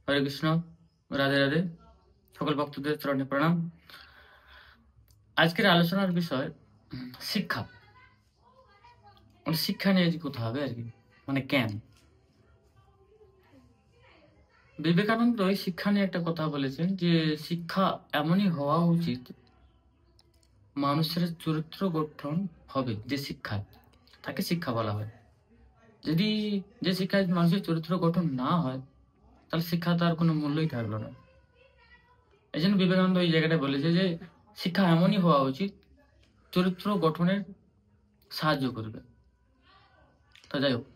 হরে কৃষ্ণ, রাধে রাধে। সকল ভক্তদের চরণে প্রণাম। আজকের আলোচনার বিষয় শিক্ষা। শিক্ষা নিয়ে যে কথা হবে আর কি, মানে জ্ঞান। বিবেকানন্দ এই শিক্ষা নিয়ে একটা কথা বলেছেন যে শিক্ষা এমনই হওয়া উচিত, মানুষের চরিত্র গঠন হবে যে শিক্ষায়, তাকে শিক্ষা বলা হয়। যদি যে শিক্ষায় মানুষের চরিত্র গঠন না হয়, তাহলে শিক্ষা তার কোনো মূল্যই থাকলো না। এই জন্য বিবেকানন্দ এই জায়গাটা বলেছে যে শিক্ষা এমনই হওয়া উচিত চরিত্র গঠনের সাহায্য করবে। তো যাই হোক,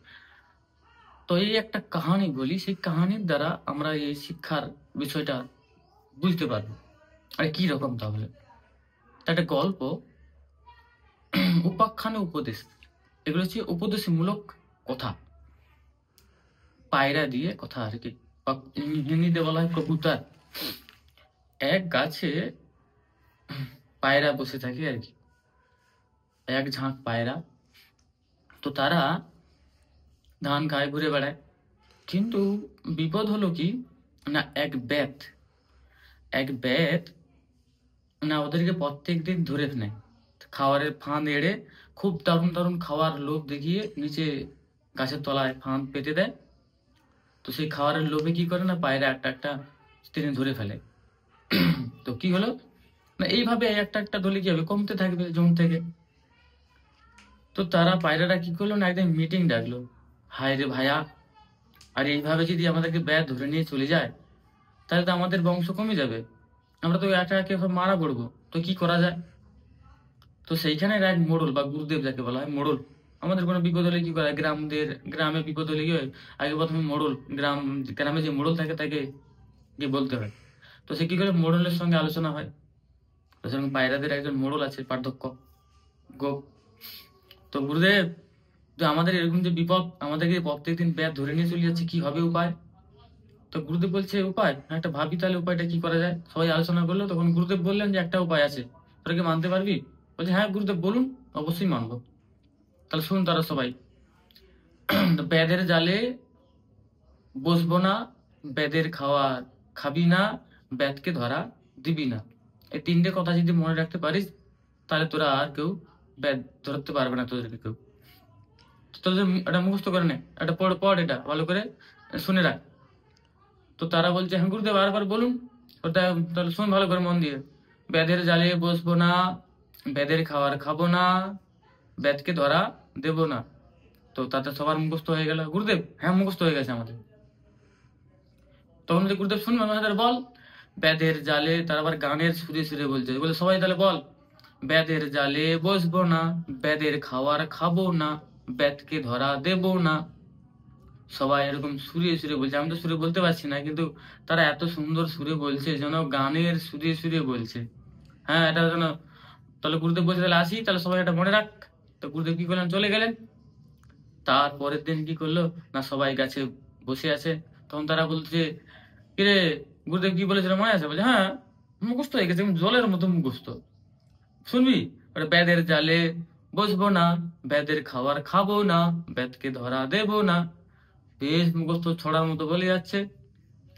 তো এই একটা কাহানি বলি, সেই কাহানির দ্বারা আমরা এই শিক্ষার বিষয়টা বুঝতে পারবো আর কি রকম। তাহলে একটা গল্প, উপাখ্যানে উপদেশ, এগুলো হচ্ছে উপদেশমূলক কথা, পায়রা দিয়ে কথা আর কি, হিন্দিতে বলা হয় কবুতর। এক গাছে পায়রা বসে থাকে আর কি, এক ঝাঁক পায়রা। তো তারা ধান খায়, ঘুরে বেড়ায়। কিন্তু বিপদ হলো কি না, এক ব্যাত না ওদেরকে প্রত্যেক দিন ধরে নেয়, খাওয়ারের ফাঁদ এড়ে, খুব দারুণ দারুণ খাওয়ার লোভ দেখিয়ে নিচে গাছের তলায় ফাঁদ পেতে দেয়। তো সেই খাওয়ারের লোভে কি করে না, পায়রা একটা একটা তিনি ধরে ফেলে। তো কি হলো না, এইভাবে একটা একটা ধরলে কি হবে, কমতে থাকবে জম থেকে। তো তারা পায়রাটা কি করলো না, একদিন মিটিং ডাকলো। হায় রে ভাইয়া, আর এইভাবে যদি আমাদেরকে ব্যাট ধরে নিয়ে চলে যায়, তাহলে তো আমাদের বংশ কমে যাবে, আমরা তো একা একে মারা পড়বো। তো কি করা যায়? তো সেইখানে এক মোড়ল বা গুরুদেব যাকে বলা হয়, মোড়ল। আমাদের কোনো বিপদ হলে কি করে, গ্রামে বিপদ হলে কি হয়, আগে প্রথমে গ্রামে যে মোড়ল থাকে তাকে গিয়ে বলতে হয়। তো সে কি করে, মোড়লের সঙ্গে আলোচনা হয়। তো সেরকম পায়রাদের একজন মোড়ল আছে, পার্থক্য গোপ। তো গুরুদেব, তো আমাদের এরকম যে বিপদ, আমাদেরকে প্রত্যেকদিন ব্যাধ ধরে নিয়ে চলে যাচ্ছে, কি হবে উপায়? তো গুরুদেব বলছে, উপায় একটা ভাবি, তাহলে উপায়টা কি করা যায়। সবাই আলোচনা করলো, তখন গুরুদেব বললেন যে একটা উপায় আছে, তোরা কি মানতে পারবি? বলছে, হ্যাঁ গুরুদেব বলুন, অবশ্যই মানবো। তাহলে শুনুন তারা সবাই, ব্যাধের জালে বসবো না, ব্যাধের খাওয়ার খাবি না, ব্যাধকে ধরা দিবি না। এই তিনটে কথা যদি মনে রাখতে পারিস, তাহলে তোরা আর কেউ ব্যাধ ধরতে পারবে না, তোদেরকে কেউ। তোদের এটা মুখস্থ করে নে, এটা পড় এটা ভালো করে শুনে রাখ। তো তারা বলছে, হ্যাঁ গুরুদেব বারবার বলুন। ওটা তাহলে শুন ভালো করে মন দিয়ে, ব্যাধের জালে বসবো না, ব্যাধের খাবার খাবো না, ব্যাধকে ধরা দেব না। তো তাতে সবার মুখস্থ হয়ে গেল। গুরুদেব, হ্যাঁ মুখস্থ হয়ে গেছে আমাদের। তখন যদি গুরুদেব শুনবে আমাদের, বল ব্যাধের জালে, তার আবার গানের সুরে সুরে বলছে, বলে সবাই তাহলে বল, ব্যাধের জালে বসবো না, ব্যাধের খাওয়ার খাবো না, ব্যাধকে ধরা দেব না। সবাই এরকম সুরে সুরে বলছে, আমি তো সুরে বলতে পারছি না, কিন্তু তারা এত সুন্দর সুরে বলছে, যেন গানের সুরে সুরে বলছে। হ্যাঁ, এটা যেন। তাহলে গুরুদেব বলছে, তাহলে আসি, তাহলে সবাই এটা মনে রাখ। তো গুরুদেব কি করলেন, চলে গেলেন। তারপরের দিন কি করলো না, সবাই গাছে বসে আছে। তখন তারা বলছে, কিরে গুরুদেব কি বলেছিল মনে আছে? বলছে, হ্যাঁ মুখস্থ হয়ে গেছে, জলের মতো মুখস্থ। শুনবি, ওটা ব্যাধের জালে বসবো না, ব্যাধের খাবার খাবো না, ব্যাধকে ধরা দেব না। বেশ মুখস্থ ছড়ার মতো বলে যাচ্ছে।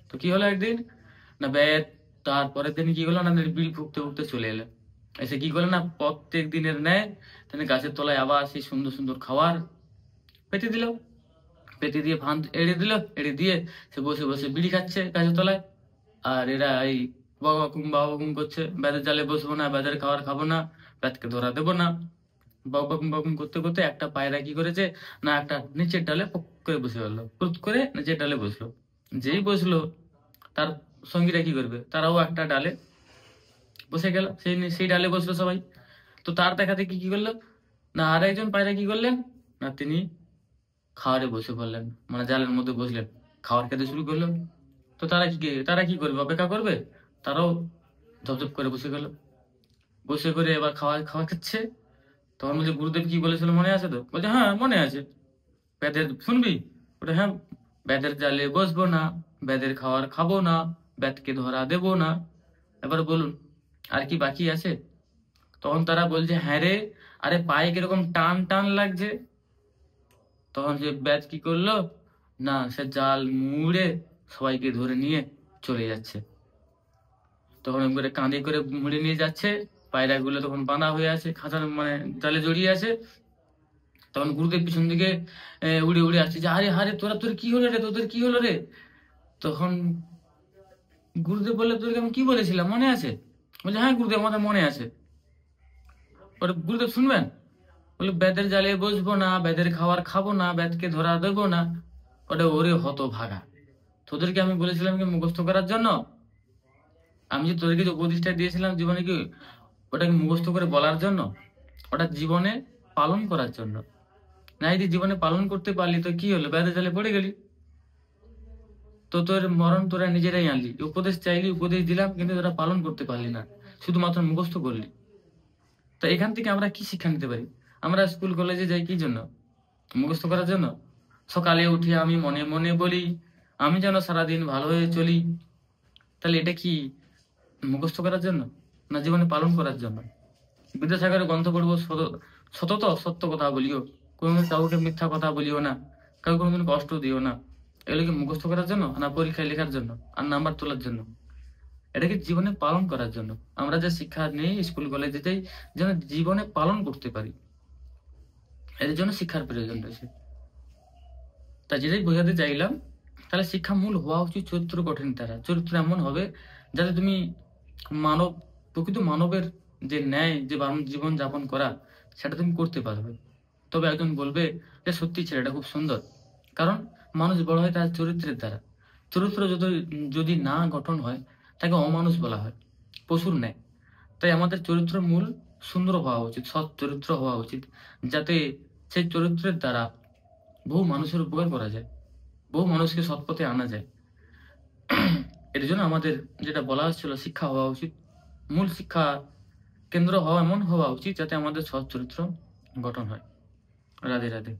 তো কি হলো একদিন না, ব্যাধ তারপরের দিন কি হলো না, বিড়ি ফুঁকতে ফুঁকতে চলে এলো। এসে কি করলো না, প্রত্যেক দিনের ন্যায় তিনি গাছের তলায় আবার সেই সুন্দর সুন্দর খাবার পেতে দিল, পেতে দিয়ে ফাঁদ এড়ে দিয়ে সে বসে বসে বিড়ি খাচ্ছে গাছের তলায়। আর এরা এই বাবাকুম করছে, ব্যাধের জালে বসবো না, ব্যাধের খাবার খাবো না, ব্যাধকে ধরা দেবো না। বাবাকুম করতে করতে একটা পায়রা কি করেছে না, একটা নিচের ডালে পক করে বসে গেলো, পুত করে নিচের ডালে বসলো। যেই বসলো, তার সঙ্গীরা কি করবে, তারাও একটা ডালে বসে গেল, সেই ডালে বসলো সবাই। তো তার দেখা দেখি কি করলো না, আর একজন পায়রা কি করলেন না, তিনি খাওয়ারে বসে পড়লেন, মানে জালের মধ্যে বসলেন, খাবার খেতে শুরু করলো। তো তারা কি করবে, অপেক্ষা করবে? তারাও ঝপঝপ করে বসে গেল, বসে করে এবার খাওয়া খাওয়া খাচ্ছে। তখন বলছে, গুরুদেব কি বলেছিল মনে আছে? তো বলছে, হ্যাঁ মনে আছে। শুনবি ওটা? হ্যাঁ, ব্যাধের জালে বসবো না, ব্যাধের খাবার খাবো না, ব্যাধকে ধরা দেব না। এবার বলুন আর কি বাকি আছে? তখন তারা বলছে, হ্যাঁ রে, আরে পায়ে কিরকম টান টান লাগছে। তখন সে ব্যাধ কি করলো না, সে জাল মুড়ে সবাইকে ধরে নিয়ে চলে যাচ্ছে। তখন ওই করে কাঁধে করে মুড়ে নিয়ে যাচ্ছে, পায়রাগুলো তখন বাঁধা হয়ে আছে, খাঁচার মানে জালে জড়িয়ে আছে। তখন গুরুদেব পিছন দিকে উড়ে উড়ে আসছে যে, আরে হারে তোর কি হলো রে, তোদের কি হলো রে? তখন গুরুদেব বললে, তোদেরকে আমি কি বলেছিলাম মনে আছে? বলছে, হ্যাঁ গুরুদেব, আমাদের মনে আছে। ওটা গুরুদেব শুনবেন? বলে, বেদের জালে বসবো না, বেদের খাবার খাবো না, বেদকে ধরা দেবো না। ওটা ওরে হত ভাগা, তোদেরকে আমি বলেছিলাম কি মুখস্থ করার জন্য? আমি যে তোদেরকে যে উপদেশটা দিয়েছিলাম জীবনে, কি ওটাকে মুখস্থ করে বলার জন্য? ওটা জীবনে পালন করার জন্য। না যদি জীবনে পালন করতে পারলি তো কি হলো, বেদের জালে পড়ে গেলি। তো তোর মরণ তোরা নিজেরাই আনলি। উপদেশ চাইলি, উপদেশ দিলাম, কিন্তু তোরা পালন করতে পারলি না, শুধুমাত্র মুখস্থ করলি। তো এখান থেকে আমরা কি শিক্ষা নিতে পারি? আমরা স্কুল কলেজে যাই কি জন্য? মুখস্থ করার জন্য? সকালে উঠে আমি মনে মনে বলি, আমি যেন সারাদিন ভালো হয়ে চলি। তাহলে এটা কি মুখস্থ করার জন্য, না জীবনে পালন করার জন্য? বিদ্যাসাগরের গ্রন্থ পড়বো, সতত সত্য কথা বলিও, কোনোদিন কাউকে মিথ্যা কথা বলিও না, কাউকে কোনোদিন কষ্ট দিও না। এগুলো কি মুখস্থ করার জন্য, না পরীক্ষায় লেখার জন্য আর নাম্বার তোলার জন্য? এটাকে জীবনে পালন করার জন্য। আমরা যে শিক্ষা নেই স্কুল কলেজে যাই, যেন জীবনে পালন করতে পারি, এর জন্য শিক্ষার প্রয়োজন রয়েছে। তা যেটাই বোঝাতে চাইলাম, তাহলে শিক্ষা মূল হওয়া উচিত চরিত্র গঠন দ্বারা। চরিত্র এমন হবে যাতে তুমি মানব, প্রকৃত মানবের যে ন্যায় যে জীবন যাপন করা, সেটা তুমি করতে পারবে। তবে একজন বলবে যে সত্যি ছেলেটা খুব সুন্দর, কারণ মানুষ বড় হয় তার চরিত্রের দ্বারা। চরিত্র যদি যদি না গঠন হয়, তাকে অমানুষ বলা হয়, পশুর ন্যায়। তাই আমাদের চরিত্র মূল সুন্দর হওয়া উচিত, সৎ চরিত্র হওয়া উচিত, যাতে সেই চরিত্রের দ্বারা বহু মানুষের উপকার করা যায়, বহু মানুষকে সৎ পথে আনা যায়। এর জন্য আমাদের যেটা বলা হচ্ছিল, শিক্ষা হওয়া উচিত, মূল শিক্ষা কেন্দ্র হওয়া এমন হওয়া উচিত যাতে আমাদের সৎ চরিত্র গঠন হয়। রাধে রাধে।